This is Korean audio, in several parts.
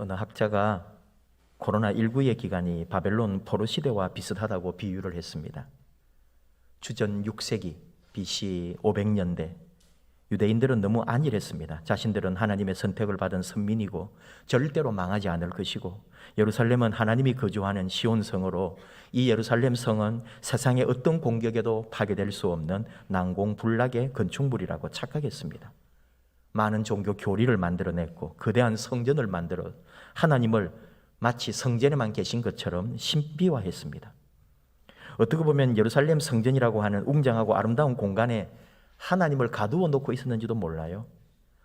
어느 학자가 코로나19의 기간이 바벨론 포로 시대와 비슷하다고 비유를 했습니다. 주전 6세기 BC 500년대 유대인들은 너무 안일했습니다. 자신들은 하나님의 선택을 받은 선민이고 절대로 망하지 않을 것이고 예루살렘은 하나님이 거주하는 시온성으로 이 예루살렘 성은 세상의 어떤 공격에도 파괴될 수 없는 난공불락의 건축물이라고 착각했습니다. 많은 종교 교리를 만들어냈고 거대한 성전을 만들어 하나님을 마치 성전에만 계신 것처럼 신비화했습니다. 어떻게 보면 예루살렘 성전이라고 하는 웅장하고 아름다운 공간에 하나님을 가두어 놓고 있었는지도 몰라요.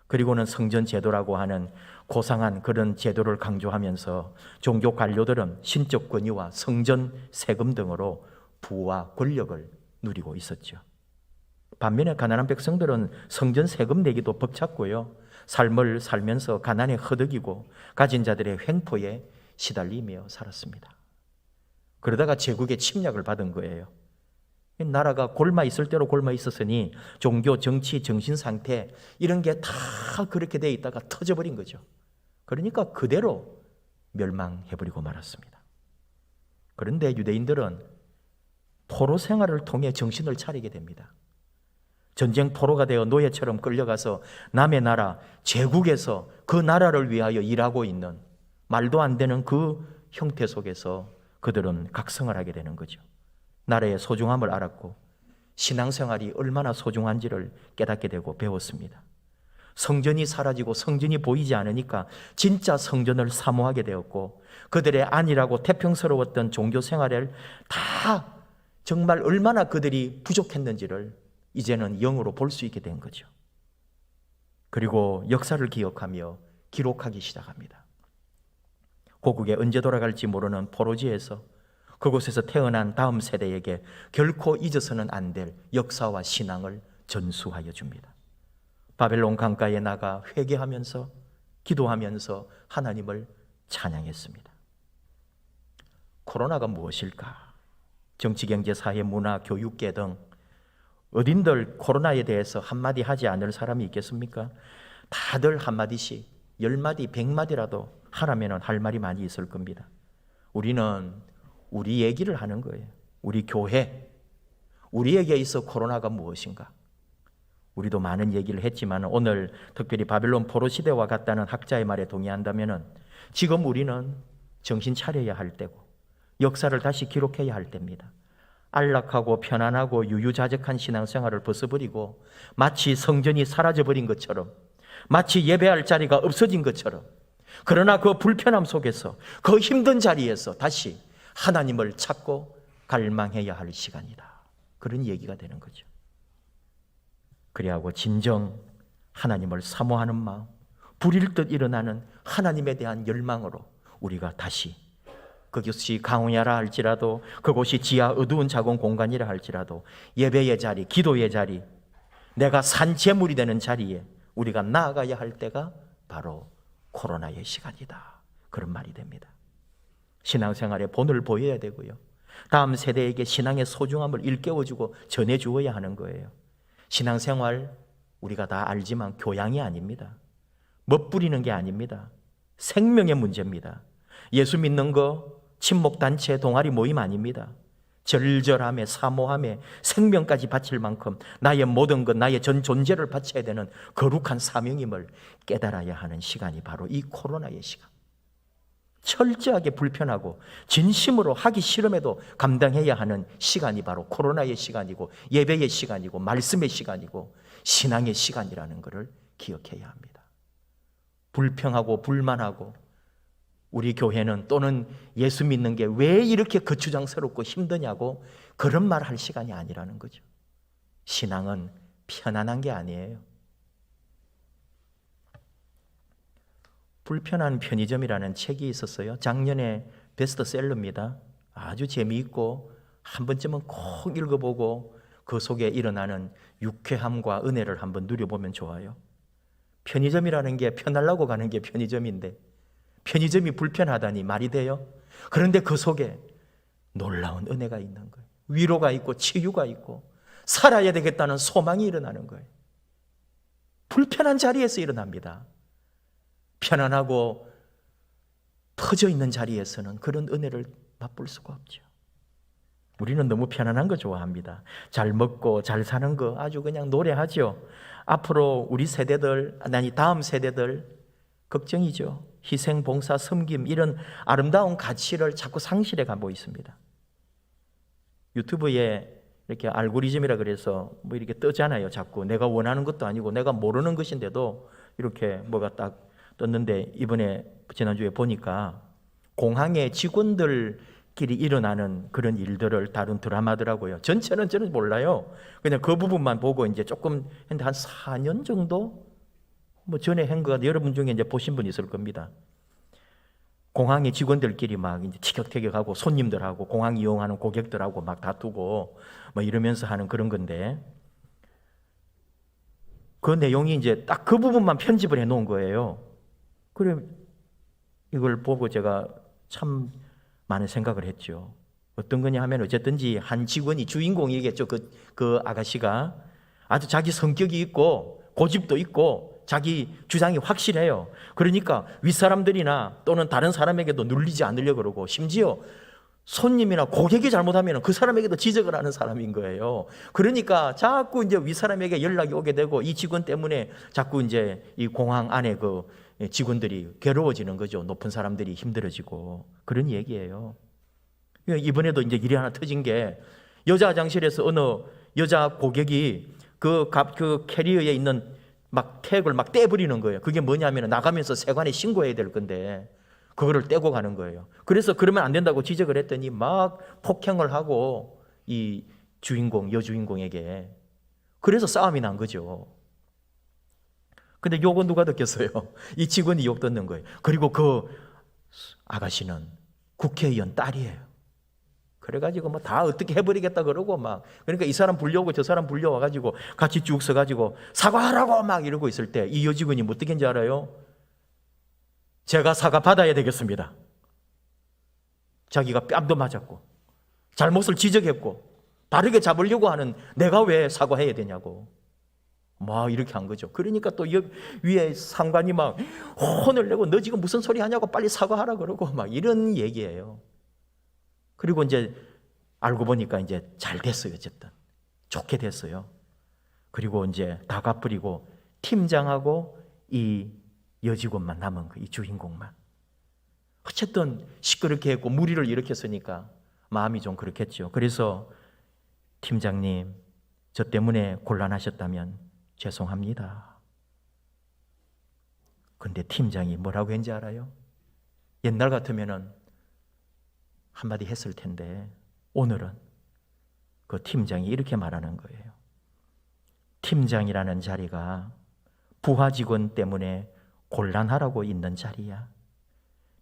그리고는 성전 제도라고 하는 고상한 그런 제도를 강조하면서 종교 관료들은 신적 권위와 성전 세금 등으로 부와 권력을 누리고 있었죠. 반면에 가난한 백성들은 성전 세금 내기도 벅찼고요. 삶을 살면서 가난에 허덕이고 가진 자들의 횡포에 시달리며 살았습니다. 그러다가 제국의 침략을 받은 거예요. 나라가 골마 있을 대로 골마 있었으니 종교, 정치, 정신상태 이런 게 다 그렇게 돼 있다가 터져버린 거죠. 그러니까 그대로 멸망해버리고 말았습니다. 그런데 유대인들은 포로 생활을 통해 정신을 차리게 됩니다. 전쟁 포로가 되어 노예처럼 끌려가서 남의 나라, 제국에서 그 나라를 위하여 일하고 있는 말도 안 되는 그 형태 속에서 그들은 각성을 하게 되는 거죠. 나라의 소중함을 알았고 신앙생활이 얼마나 소중한지를 깨닫게 되고 배웠습니다. 성전이 사라지고 성전이 보이지 않으니까 진짜 성전을 사모하게 되었고 그들의 안일하고 태평스러웠던 종교생활을 다 정말 얼마나 그들이 부족했는지를 이제는 영으로 볼 수 있게 된 거죠. 그리고 역사를 기억하며 기록하기 시작합니다. 고국에 언제 돌아갈지 모르는 포로지에서 그곳에서 태어난 다음 세대에게 결코 잊어서는 안 될 역사와 신앙을 전수하여 줍니다. 바벨론 강가에 나가 회개하면서 기도하면서 하나님을 찬양했습니다. 코로나가 무엇일까? 정치, 경제, 사회, 문화, 교육계 등 어딘들 코로나에 대해서 한마디 하지 않을 사람이 있겠습니까? 다들 한마디씩 10마디, 100마디라도 하라면 할 말이 많이 있을 겁니다. 우리는 우리 얘기를 하는 거예요. 우리 교회, 우리에게 있어 코로나가 무엇인가? 우리도 많은 얘기를 했지만 오늘 특별히 바벨론 포로 시대와 같다는 학자의 말에 동의한다면 지금 우리는 정신 차려야 할 때고 역사를 다시 기록해야 할 때입니다. 안락하고 편안하고 유유자적한 신앙생활을 벗어버리고 마치 성전이 사라져버린 것처럼 마치 예배할 자리가 없어진 것처럼 그러나 그 불편함 속에서 그 힘든 자리에서 다시 하나님을 찾고 갈망해야 할 시간이다. 그런 얘기가 되는 거죠. 그리하고 진정 하나님을 사모하는 마음, 불일 듯 일어나는 하나님에 대한 열망으로 우리가 다시 그것이 강야라 할지라도 그곳이 지하 어두운 작은 공간이라 할지라도 예배의 자리, 기도의 자리, 내가 산 제물이 되는 자리에 우리가 나아가야 할 때가 바로 코로나의 시간이다. 그런 말이 됩니다. 신앙생활의 본을 보여야 되고요. 다음 세대에게 신앙의 소중함을 일깨워주고 전해주어야 하는 거예요. 신앙생활 우리가 다 알지만 교양이 아닙니다. 멋부리는 게 아닙니다. 생명의 문제입니다. 예수 믿는 거 친목단체 동아리 모임 아닙니다. 절절함에 사모함에 생명까지 바칠 만큼 나의 모든 것, 나의 전 존재를 바쳐야 되는 거룩한 사명임을 깨달아야 하는 시간이 바로 이 코로나의 시간. 철저하게 불편하고 진심으로 하기 싫음에도 감당해야 하는 시간이 바로 코로나의 시간이고 예배의 시간이고 말씀의 시간이고 신앙의 시간이라는 것을 기억해야 합니다. 불평하고 불만하고 우리 교회는 또는 예수 믿는 게 왜 이렇게 거추장스럽고 힘드냐고 그런 말 할 시간이 아니라는 거죠. 신앙은 편안한 게 아니에요. 불편한 편의점이라는 책이 있었어요. 작년에 베스트셀러입니다. 아주 재미있고 한 번쯤은 꼭 읽어보고 그 속에 일어나는 유쾌함과 은혜를 한번 누려보면 좋아요. 편의점이라는 게 편하려고 가는 게 편의점인데 편의점이 불편하다니 말이 돼요? 그런데 그 속에 놀라운 은혜가 있는 거예요. 위로가 있고 치유가 있고 살아야 되겠다는 소망이 일어나는 거예요. 불편한 자리에서 일어납니다. 편안하고 터져 있는 자리에서는 그런 은혜를 맛볼 수가 없죠. 우리는 너무 편안한 거 좋아합니다. 잘 먹고 잘 사는 거 아주 그냥 노래하죠. 앞으로 우리 세대들, 아니 다음 세대들 걱정이죠. 희생, 봉사, 섬김 이런 아름다운 가치를 자꾸 상실해 가고 있습니다. 유튜브에 이렇게 알고리즘이라 그래서 뭐 이렇게 뜨잖아요. 자꾸 내가 원하는 것도 아니고 내가 모르는 것인데도 이렇게 뭐가 딱 떴는데, 이번에 지난주에 보니까 공항의 직원들끼리 일어나는 그런 일들을 다룬 드라마더라고요. 전체는 저는 몰라요. 그냥 그 부분만 보고 이제 조금 했는데 한 4년 정도 뭐 전에 한 거 여러분 중에 이제 보신 분 있을 겁니다. 공항의 직원들끼리 막 이제 티격태격하고 손님들하고 공항 이용하는 고객들하고 막 다투고 뭐 이러면서 하는 그런 건데, 그 내용이 이제 딱 그 부분만 편집을 해 놓은 거예요. 그래 이걸 보고 제가 참 많은 생각을 했죠. 어떤 거냐 하면 어쨌든지 한 직원이 주인공이겠죠. 그 아가씨가 아주 자기 성격이 있고 고집도 있고 자기 주장이 확실해요. 그러니까 윗사람들이나 또는 다른 사람에게도 눌리지 않으려고 그러고, 심지어 손님이나 고객이 잘못하면 그 사람에게도 지적을 하는 사람인 거예요. 그러니까 자꾸 이제 윗사람에게 연락이 오게 되고, 이 직원 때문에 자꾸 이제 이 공항 안에 그 직원들이 괴로워지는 거죠. 높은 사람들이 힘들어지고 그런 얘기예요. 이번에도 이제 일이 하나 터진 게, 여자 화장실에서 어느 여자 고객이 그 캐리어에 있는 막 태그를 막 떼버리는 거예요. 그게 뭐냐면 나가면서 세관에 신고해야 될 건데 그거를 떼고 가는 거예요. 그래서 그러면 안 된다고 지적을 했더니 막 폭행을 하고 이 주인공, 여주인공에게. 그래서 싸움이 난 거죠. 근데 욕은 누가 듣겠어요? 이 직원이 욕 듣는 거예요. 그리고 그 아가씨는 국회의원 딸이에요. 그래가지고 뭐 다 어떻게 해버리겠다 그러고 막, 그러니까 이 사람 불려오고 저 사람 불려와가지고 같이 쭉 서가지고 사과하라고 막 이러고 있을 때 이 여직원이 뭐 어떻게 했는지 알아요? 제가 사과 받아야 되겠습니다. 자기가 뺨도 맞았고 잘못을 지적했고 바르게 잡으려고 하는 내가 왜 사과해야 되냐고 막 이렇게 한 거죠. 그러니까 또 위에 상관이 막 혼을 내고 너 지금 무슨 소리 하냐고 빨리 사과하라 그러고 막 이런 얘기예요. 그리고 이제 알고 보니까 이제 잘 됐어요. 어쨌든 좋게 됐어요. 그리고 이제 다 갚으리고 팀장하고 이 여직원만 남은 거, 이 주인공만. 어쨌든 시끄럽게 했고 무리를 일으켰으니까 마음이 좀 그렇겠죠. 그래서 팀장님, 저 때문에 곤란하셨다면 죄송합니다. 근데 팀장이 뭐라고 했는지 알아요? 옛날 같으면은 한마디 했을 텐데 오늘은 그 팀장이 이렇게 말하는 거예요. 팀장이라는 자리가 부하 직원 때문에 곤란하라고 있는 자리야.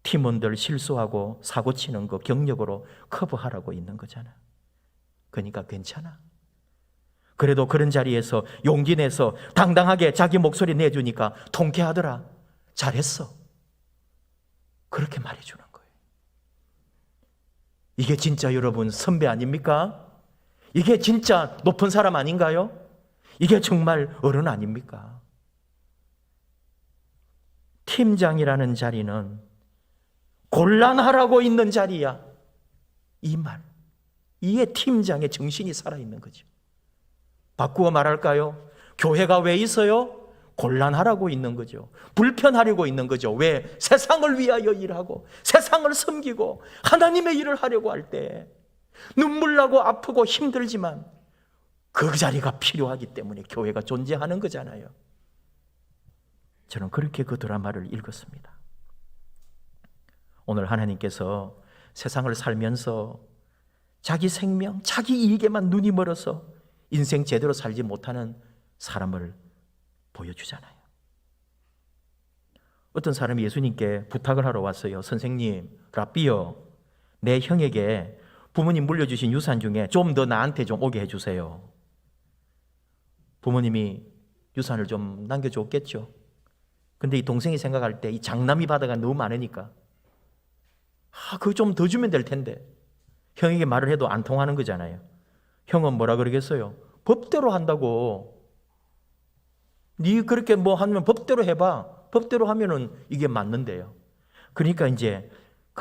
팀원들 실수하고 사고 치는 거 경력으로 커버하라고 있는 거잖아. 그러니까 괜찮아. 그래도 그런 자리에서 용기 내서 당당하게 자기 목소리 내주니까 통쾌하더라. 잘했어. 그렇게 말해주는 거예요. 이게 진짜 여러분 선배 아닙니까? 이게 진짜 높은 사람 아닌가요? 이게 정말 어른 아닙니까? 팀장이라는 자리는 곤란하라고 있는 자리야. 이 말. 이게 팀장의 정신이 살아있는 거죠. 바꾸어 말할까요? 교회가 왜 있어요? 곤란하라고 있는 거죠. 불편하려고 있는 거죠. 왜? 세상을 위하여 일하고 세상을 섬기고 하나님의 일을 하려고 할 때 눈물 나고 아프고 힘들지만 그 자리가 필요하기 때문에 교회가 존재하는 거잖아요. 저는 그렇게 그 드라마를 읽었습니다. 오늘 하나님께서 세상을 살면서 자기 생명, 자기 이익에만 눈이 멀어서 인생 제대로 살지 못하는 사람을 보여주잖아요. 어떤 사람이 예수님께 부탁을 하러 왔어요. 선생님, 랍비요, 내 형에게 부모님 물려주신 유산 중에 좀 더 나한테 좀 오게 해주세요. 부모님이 유산을 좀 남겨줬겠죠. 근데 이 동생이 생각할 때 이 장남이 바다가 너무 많으니까 그거 좀 더 주면 될 텐데 형에게 말을 해도 안 통하는 거잖아요. 형은 뭐라 그러겠어요? 법대로 한다고. 네 그렇게 뭐 하면 법대로 해봐. 법대로 하면은 이게 맞는데요. 그러니까 이제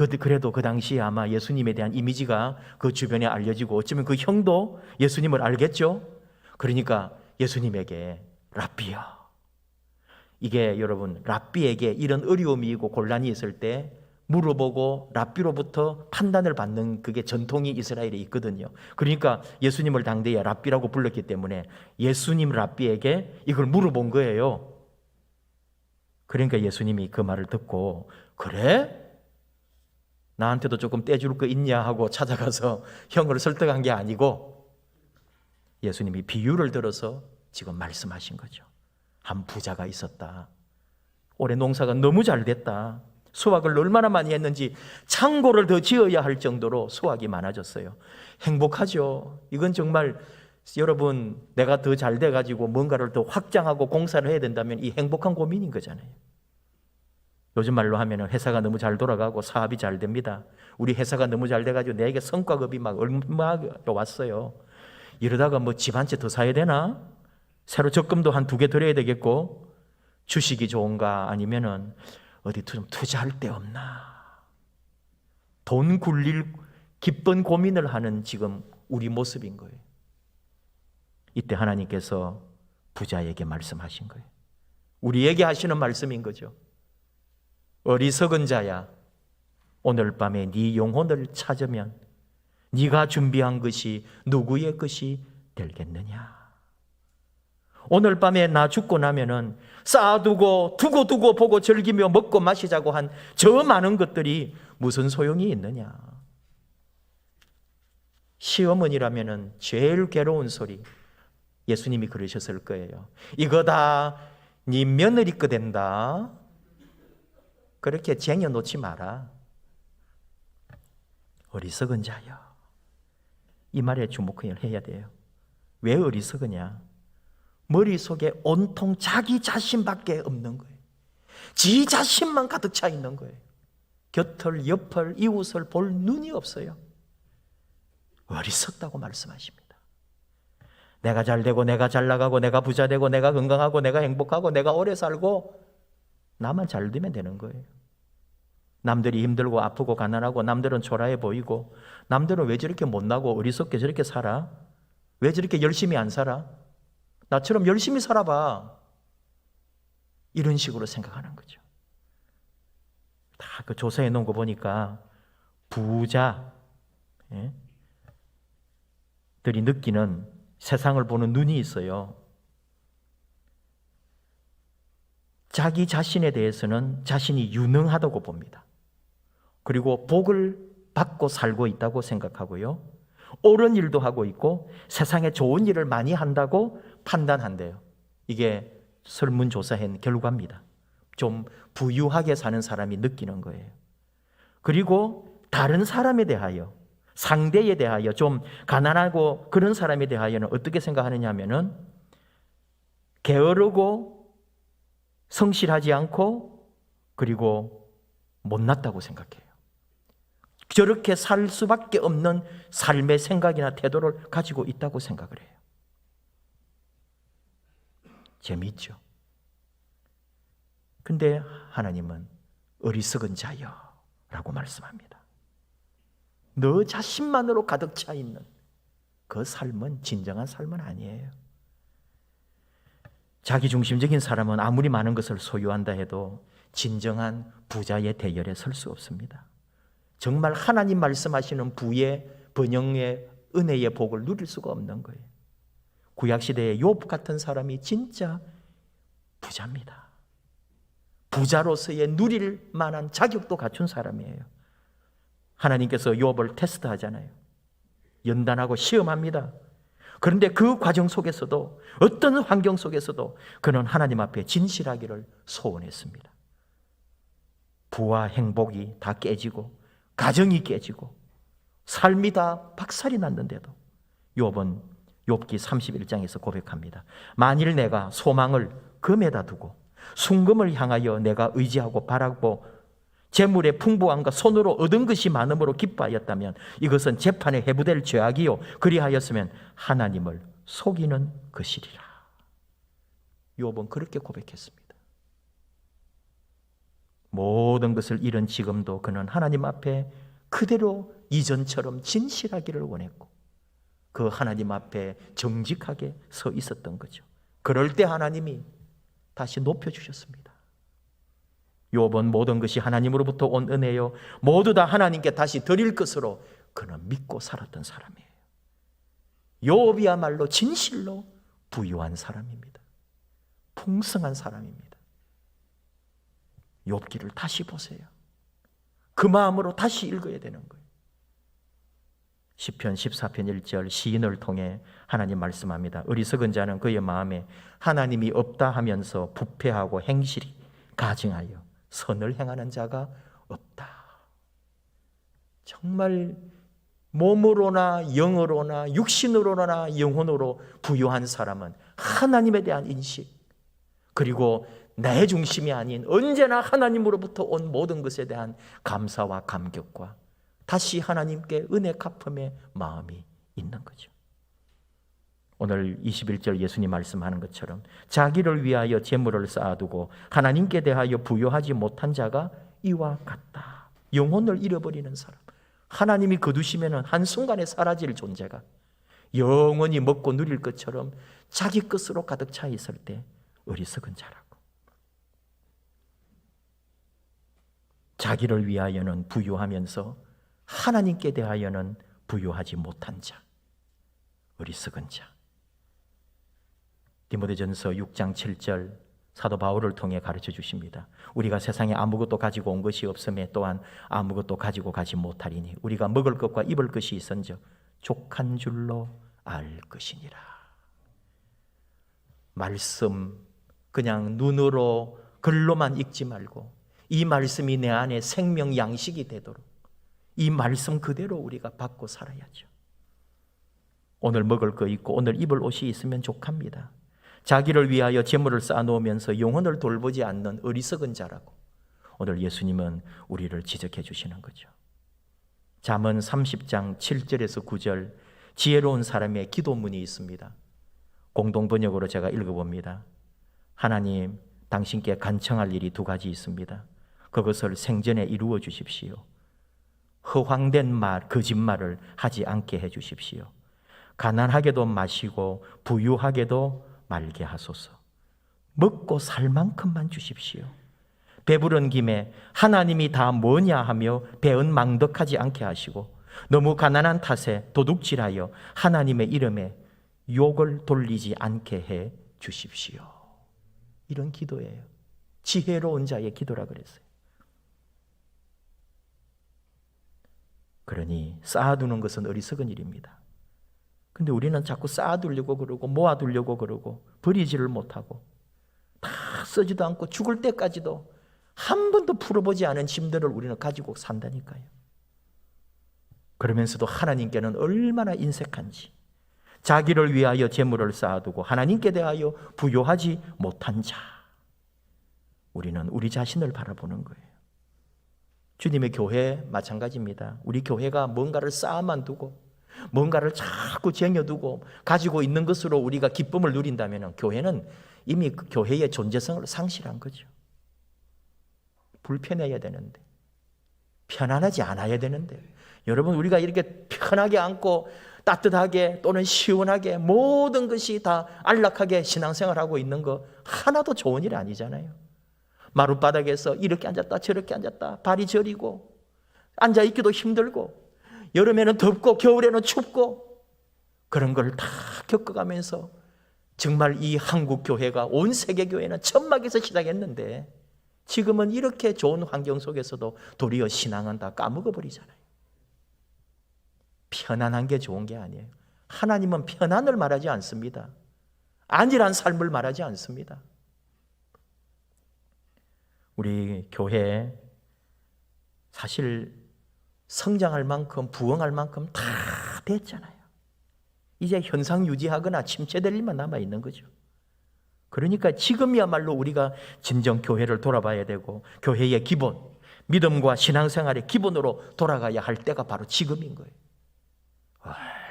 그래도 그 당시에 아마 예수님에 대한 이미지가 그 주변에 알려지고 어쩌면 그 형도 예수님을 알겠죠. 그러니까 예수님에게 랍비야. 이게 여러분 랍비에게 이런 어려움이 있고 곤란이 있을 때 물어보고 랍비로부터 판단을 받는 그게 전통이 이스라엘에 있거든요. 그러니까 예수님을 당대에 랍비라고 불렀기 때문에 예수님 랍비에게 이걸 물어본 거예요. 그러니까 예수님이 그 말을 듣고 그래? 나한테도 조금 떼줄 거 있냐 하고 찾아가서 형을 설득한 게 아니고 예수님이 비유를 들어서 지금 말씀하신 거죠. 한 부자가 있었다. 올해 농사가 너무 잘 됐다. 수확을 얼마나 많이 했는지 창고를 더 지어야 할 정도로 수확이 많아졌어요. 행복하죠. 이건 정말 여러분 내가 더 잘 돼가지고 뭔가를 더 확장하고 공사를 해야 된다면 이 행복한 고민인 거잖아요. 요즘 말로 하면 회사가 너무 잘 돌아가고 사업이 잘 됩니다. 우리 회사가 너무 잘 돼가지고 내게 성과급이 막 얼마나 왔어요. 이러다가 뭐 집 한 채 더 사야 되나? 새로 적금도 한 2개 들여야 되겠고 주식이 좋은가 아니면은 어디 좀 투자할 데 없나? 돈 굴릴 기쁜 고민을 하는 지금 우리 모습인 거예요. 이때 하나님께서 부자에게 말씀하신 거예요. 우리에게 하시는 말씀인 거죠. 어리석은 자야, 오늘 밤에 네 영혼을 찾으면 네가 준비한 것이 누구의 것이 되겠느냐? 오늘 밤에 나 죽고 나면은 쌓아두고 두고 보고 즐기며 먹고 마시자고 한 저 많은 것들이 무슨 소용이 있느냐? 시어머니라면은 제일 괴로운 소리 예수님이 그러셨을 거예요. 이거 다 네 며느리 거 된다. 그렇게 쟁여놓지 마라. 어리석은 자여. 이 말에 주목해야 돼요. 왜 어리석으냐? 머릿속에 온통 자기 자신밖에 없는 거예요. 지 자신만 가득 차 있는 거예요. 곁을, 옆을, 이웃을 볼 눈이 없어요. 어리석다고 말씀하십니다. 내가 잘 되고 내가 잘 나가고 내가 부자 되고 내가 건강하고 내가 행복하고 내가 오래 살고 나만 잘 되면 되는 거예요. 남들이 힘들고 아프고 가난하고 남들은 초라해 보이고 남들은 왜 저렇게 못나고 어리석게 저렇게 살아? 왜 저렇게 열심히 안 살아? 나처럼 열심히 살아봐. 이런 식으로 생각하는 거죠. 다 그 조사해 놓은 거 보니까 부자 들이 느끼는 세상을 보는 눈이 있어요. 자기 자신에 대해서는 자신이 유능하다고 봅니다. 그리고 복을 받고 살고 있다고 생각하고요. 옳은 일도 하고 있고 세상에 좋은 일을 많이 한다고 판단한대요. 이게 설문조사한 결과입니다. 좀 부유하게 사는 사람이 느끼는 거예요. 그리고 다른 사람에 대하여, 상대에 대하여 좀 가난하고 그런 사람에 대하여는 어떻게 생각하느냐 하면은 게으르고 성실하지 않고 그리고 못났다고 생각해요. 저렇게 살 수밖에 없는 삶의 생각이나 태도를 가지고 있다고 생각을 해요. 재미있죠? 근데 하나님은 어리석은 자여 라고 말씀합니다. 너 자신만으로 가득 차 있는 그 삶은 진정한 삶은 아니에요. 자기중심적인 사람은 아무리 많은 것을 소유한다 해도 진정한 부자의 대열에 설 수 없습니다. 정말 하나님 말씀하시는 부의 번영의 은혜의 복을 누릴 수가 없는 거예요. 구약시대의 욥 같은 사람이 진짜 부자입니다. 부자로서의 누릴 만한 자격도 갖춘 사람이에요. 하나님께서 욥을 테스트하잖아요. 연단하고 시험합니다. 그런데 그 과정 속에서도 어떤 환경 속에서도 그는 하나님 앞에 진실하기를 소원했습니다. 부와 행복이 다 깨지고 가정이 깨지고 삶이 다 박살이 났는데도 욥은 욥기 31장에서 고백합니다. 만일 내가 소망을 금에다 두고 순금을 향하여 내가 의지하고 바라고 재물의 풍부함과 손으로 얻은 것이 많음으로 기뻐하였다면 이것은 재판에 해부될 죄악이요 그리하였으면 하나님을 속이는 것이리라. 욥은 그렇게 고백했습니다. 모든 것을 잃은 지금도 그는 하나님 앞에 그대로 이전처럼 진실하기를 원했고 그 하나님 앞에 정직하게 서 있었던 거죠. 그럴 때 하나님이 다시 높여주셨습니다. 욥은 모든 것이 하나님으로부터 온 은혜요 모두 다 하나님께 다시 드릴 것으로 그는 믿고 살았던 사람이에요. 욥이야말로 진실로 부유한 사람입니다. 풍성한 사람입니다. 욥기를 다시 보세요. 그 마음으로 다시 읽어야 되는 거예요. 시편 14편 1절 시인을 통해 하나님 말씀합니다. 어리석은 자는 그의 마음에 하나님이 없다 하면서 부패하고 행실이 가증하여 선을 행하는 자가 없다. 정말 몸으로나 영으로나 육신으로나 영혼으로 부유한 사람은 하나님에 대한 인식, 그리고 내 중심이 아닌 언제나 하나님으로부터 온 모든 것에 대한 감사와 감격과 다시 하나님께 은혜 갚음의 마음이 있는 거죠. 오늘 21절 예수님 말씀하는 것처럼 자기를 위하여 재물을 쌓아두고 하나님께 대하여 부여하지 못한 자가 이와 같다. 영혼을 잃어버리는 사람, 하나님이 거두시면 한순간에 사라질 존재가 영원히 먹고 누릴 것처럼 자기 것으로 가득 차 있을 때 어리석은 자라고. 자기를 위하여는 부유하면서 하나님께 대하여는 부유하지 못한 자, 어리석은 자. 디모데전서 6장 7절 사도 바울을 통해 가르쳐 주십니다. 우리가 세상에 아무것도 가지고 온 것이 없음에 또한 아무것도 가지고 가지 못하리니 우리가 먹을 것과 입을 것이 있은즉 족한 줄로 알 것이니라. 말씀 그냥 눈으로 글로만 읽지 말고 이 말씀이 내 안에 생명 양식이 되도록 이 말씀 그대로 우리가 받고 살아야죠. 오늘 먹을 거 있고 오늘 입을 옷이 있으면 족합니다. 자기를 위하여 재물을 쌓아놓으면서 영혼을 돌보지 않는 어리석은 자라고 오늘 예수님은 우리를 지적해 주시는 거죠. 잠언 30장 7절에서 9절 지혜로운 사람의 기도문이 있습니다. 공동번역으로 제가 읽어봅니다. 하나님, 당신께 간청할 일이 두 가지 있습니다. 그것을 생전에 이루어 주십시오. 허황된 말, 거짓말을 하지 않게 해 주십시오. 가난하게도 마시고 부유하게도 말게 하소서. 먹고 살 만큼만 주십시오. 배부른 김에 하나님이 다 뭐냐 하며 배은망덕하지 않게 하시고 너무 가난한 탓에 도둑질하여 하나님의 이름에 욕을 돌리지 않게 해 주십시오. 이런 기도예요. 지혜로운 자의 기도라 그랬어요. 그러니 쌓아두는 것은 어리석은 일입니다. 근데 우리는 자꾸 쌓아두려고 그러고 모아두려고 그러고 버리지를 못하고 다 쓰지도 않고 죽을 때까지도 한 번도 풀어보지 않은 짐들을 우리는 가지고 산다니까요. 그러면서도 하나님께는 얼마나 인색한지, 자기를 위하여 재물을 쌓아두고 하나님께 대하여 부요하지 못한 자, 우리는 우리 자신을 바라보는 거예요. 주님의 교회 마찬가지입니다. 우리 교회가 뭔가를 쌓아만 두고 뭔가를 자꾸 쟁여두고 가지고 있는 것으로 우리가 기쁨을 누린다면 교회는 이미 그 교회의 존재성을 상실한 거죠. 불편해야 되는데, 편안하지 않아야 되는데, 여러분 우리가 이렇게 편하게 앉고 따뜻하게 또는 시원하게 모든 것이 다 안락하게 신앙생활하고 있는 거 하나도 좋은 일이 아니잖아요. 마룻바닥에서 이렇게 앉았다 저렇게 앉았다 발이 저리고 앉아있기도 힘들고 여름에는 덥고 겨울에는 춥고 그런 걸 다 겪어가면서 정말 이 한국 교회가 온 세계 교회는 천막에서 시작했는데 지금은 이렇게 좋은 환경 속에서도 도리어 신앙은 다 까먹어버리잖아요. 편안한 게 좋은 게 아니에요. 하나님은 편안을 말하지 않습니다. 안일한 삶을 말하지 않습니다. 우리 교회 사실 성장할 만큼 부흥할 만큼 다 됐잖아요. 이제 현상 유지하거나 침체될 일만 남아있는 거죠. 그러니까 지금이야말로 우리가 진정 교회를 돌아봐야 되고 교회의 기본, 믿음과 신앙생활의 기본으로 돌아가야 할 때가 바로 지금인 거예요.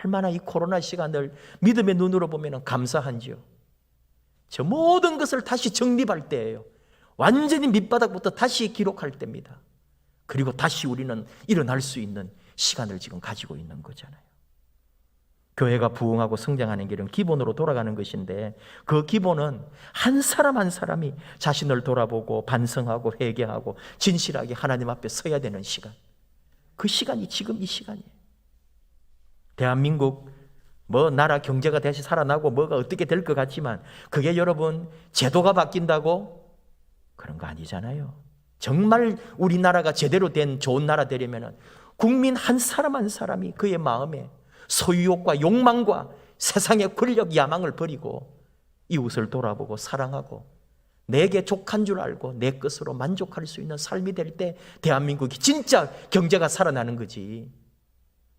얼마나 이 코로나 시간을 믿음의 눈으로 보면 감사한지요. 저 모든 것을 다시 정립할 때예요. 완전히 밑바닥부터 다시 기록할 때입니다. 그리고 다시 우리는 일어날 수 있는 시간을 지금 가지고 있는 거잖아요. 교회가 부흥하고 성장하는 길은 기본으로 돌아가는 것인데, 그 기본은 한 사람 한 사람이 자신을 돌아보고 반성하고 회개하고 진실하게 하나님 앞에 서야 되는 시간, 그 시간이 지금 이 시간이에요. 대한민국 나라 경제가 다시 살아나고 뭐가 어떻게 될 것 같지만, 그게 여러분 제도가 바뀐다고 그런 거 아니잖아요. 정말 우리나라가 제대로 된 좋은 나라 되려면 국민 한 사람 한 사람이 그의 마음에 소유욕과 욕망과 세상의 권력 야망을 버리고 이웃을 돌아보고 사랑하고 내게 족한 줄 알고 내 것으로 만족할 수 있는 삶이 될 때 대한민국이 진짜 경제가 살아나는 거지.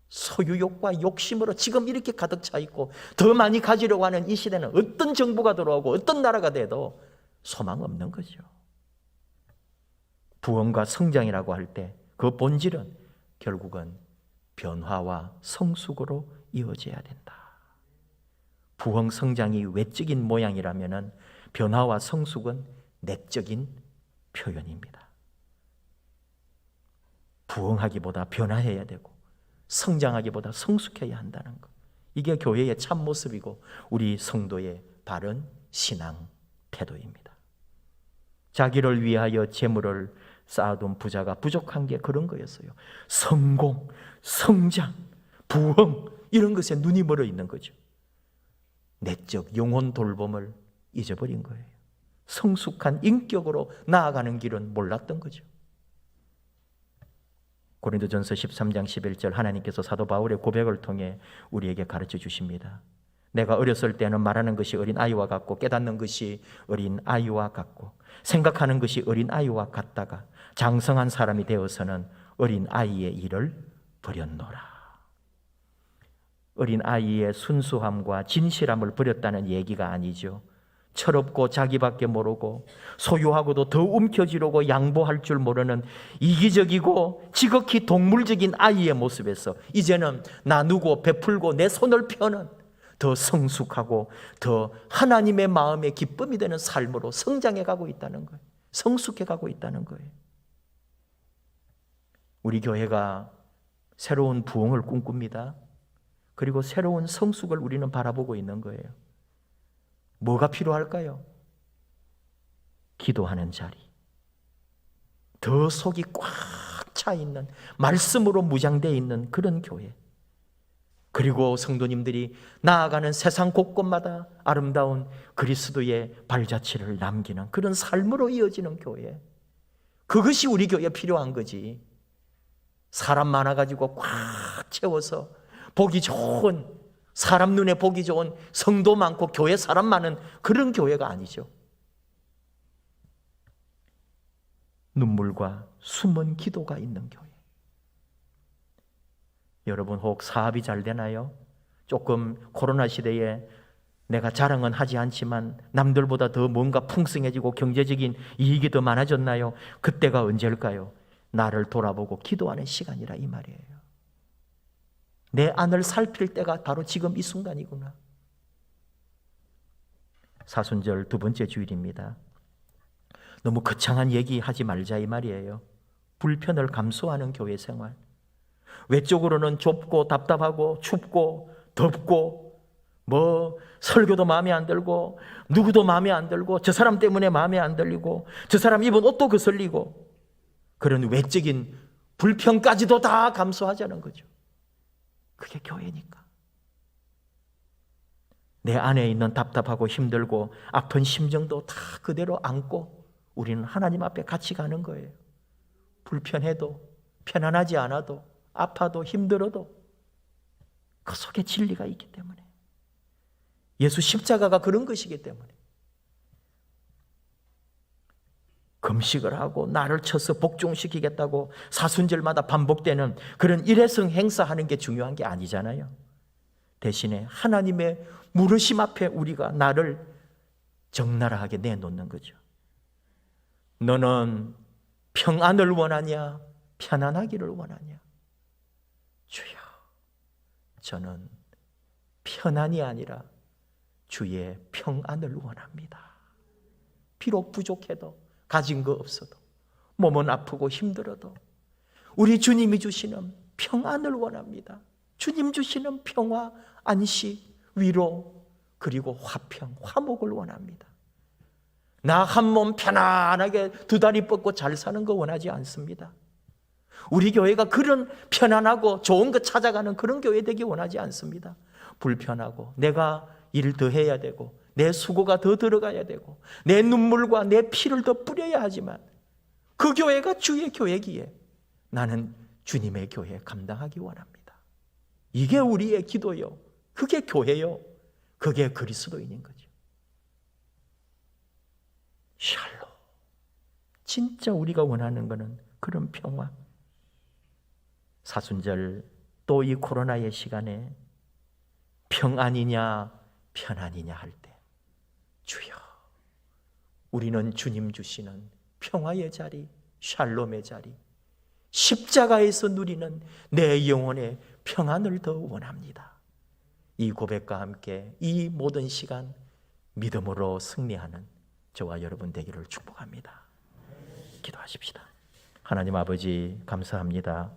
소유욕과 욕심으로 지금 이렇게 가득 차 있고 더 많이 가지려고 하는 이 시대는 어떤 정부가 들어오고 어떤 나라가 돼도 소망 없는 거죠. 부흥과 성장이라고 할 때 그 본질은 결국은 변화와 성숙으로 이어져야 된다. 부흥 성장이 외적인 모양이라면 변화와 성숙은 내적인 표현입니다. 부흥하기보다 변화해야 되고 성장하기보다 성숙해야 한다는 것, 이게 교회의 참 모습이고 우리 성도의 바른 신앙 태도입니다. 자기를 위하여 재물을 쌓아둔 부자가 부족한 게 그런 거였어요. 성공, 성장, 부흥 이런 것에 눈이 멀어 있는 거죠. 내적 영혼 돌봄을 잊어버린 거예요. 성숙한 인격으로 나아가는 길은 몰랐던 거죠. 고린도전서 13장 11절, 하나님께서 사도 바울의 고백을 통해 우리에게 가르쳐 주십니다. 내가 어렸을 때는 말하는 것이 어린아이와 같고 깨닫는 것이 어린아이와 같고 생각하는 것이 어린아이와 같다가 장성한 사람이 되어서는 어린아이의 일을 버렸노라. 어린아이의 순수함과 진실함을 버렸다는 얘기가 아니죠. 철없고 자기밖에 모르고 소유하고도 더 움켜쥐려고 양보할 줄 모르는 이기적이고 지극히 동물적인 아이의 모습에서 이제는 나누고 베풀고 내 손을 펴는 더 성숙하고 더 하나님의 마음의 기쁨이 되는 삶으로 성장해 가고 있다는 거예요. 성숙해 가고 있다는 거예요. 우리 교회가 새로운 부흥을 꿈꿉니다. 그리고 새로운 성숙을 우리는 바라보고 있는 거예요. 뭐가 필요할까요? 기도하는 자리, 더 속이 꽉 차 있는, 말씀으로 무장되어 있는 그런 교회, 그리고 성도님들이 나아가는 세상 곳곳마다 아름다운 그리스도의 발자취를 남기는 그런 삶으로 이어지는 교회, 그것이 우리 교회에 필요한 거지. 사람 많아가지고 꽉 채워서 보기 좋은, 사람 눈에 보기 좋은 성도 많고 교회 사람 많은 그런 교회가 아니죠. 눈물과 숨은 기도가 있는 교회. 여러분 혹 사업이 잘 되나요? 조금 코로나 시대에 내가 자랑은 하지 않지만 남들보다 더 뭔가 풍성해지고 경제적인 이익이 더 많아졌나요? 그때가 언제일까요? 나를 돌아보고 기도하는 시간이라 이 말이에요. 내 안을 살필 때가 바로 지금 이 순간이구나. 사순절 두 번째 주일입니다. 너무 거창한 얘기하지 말자 이 말이에요. 불편을 감수하는 교회 생활. 외적으로는 좁고 답답하고 춥고 덥고 설교도 마음에 안 들고 누구도 마음에 안 들고 저 사람 때문에 마음에 안 들리고 저 사람 입은 옷도 거슬리고 그런 외적인 불편까지도 다 감수하자는 거죠. 그게 교회니까. 내 안에 있는 답답하고 힘들고 아픈 심정도 다 그대로 안고 우리는 하나님 앞에 같이 가는 거예요. 불편해도 편안하지 않아도 아파도 힘들어도 그 속에 진리가 있기 때문에, 예수 십자가가 그런 것이기 때문에 금식을 하고 나를 쳐서 복종시키겠다고 사순절마다 반복되는 그런 일회성 행사하는 게 중요한 게 아니잖아요. 대신에 하나님의 물으심 앞에 우리가 나를 적나라하게 내놓는 거죠. 너는 평안을 원하냐? 편안하기를 원하냐? 주여, 저는 편안이 아니라 주의 평안을 원합니다. 비록 부족해도 가진 거 없어도, 몸은 아프고 힘들어도 우리 주님이 주시는 평안을 원합니다. 주님 주시는 평화, 안식, 위로, 그리고 화평, 화목을 원합니다. 나 한 몸 편안하게 두 다리 뻗고 잘 사는 거 원하지 않습니다. 우리 교회가 그런 편안하고 좋은 거 찾아가는 그런 교회 되기 원하지 않습니다. 불편하고 내가 일을 더 해야 되고 내 수고가 더 들어가야 되고 내 눈물과 내 피를 더 뿌려야 하지만 그 교회가 주의 교회기에 나는 주님의 교회 감당하기 원합니다. 이게 우리의 기도요. 그게 교회요. 그게 그리스도인인 거죠. 샬롬. 진짜 우리가 원하는 것은 그런 평화. 사순절 또 이 코로나의 시간에 평안이냐 편안이냐 할 때 주여, 우리는 주님 주시는 평화의 자리, 샬롬의 자리, 십자가에서 누리는 내 영혼의 평안을 더 원합니다. 이 고백과 함께 이 모든 시간 믿음으로 승리하는 저와 여러분 되기를 축복합니다. 기도하십시다. 하나님 아버지, 감사합니다.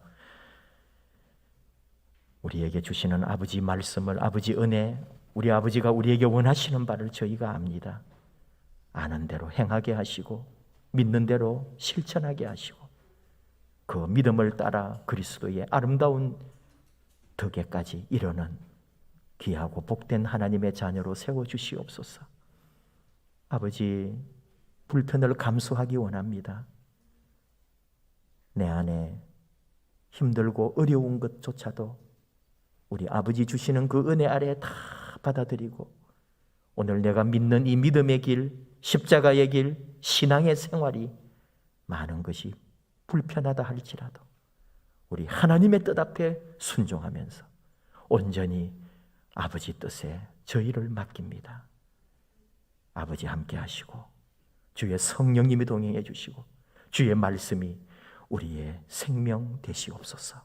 우리에게 주시는 아버지 말씀을, 아버지 은혜, 우리 아버지가 우리에게 원하시는 바를 저희가 압니다. 아는 대로 행하게 하시고 믿는 대로 실천하게 하시고 그 믿음을 따라 그리스도의 아름다운 덕에까지 이르는 귀하고 복된 하나님의 자녀로 세워주시옵소서. 아버지, 불편을 감수하기 원합니다. 내 안에 힘들고 어려운 것조차도 우리 아버지 주시는 그 은혜 아래 다 받아들이고 오늘 내가 믿는 이 믿음의 길, 십자가의 길, 신앙의 생활이 많은 것이 불편하다 할지라도 우리 하나님의 뜻 앞에 순종하면서 온전히 아버지 뜻에 저희를 맡깁니다. 아버지 함께 하시고 주의 성령님이 동행해 주시고 주의 말씀이 우리의 생명 되시옵소서.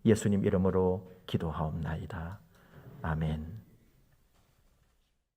예수님 이름으로 기도하옵나이다. 아멘.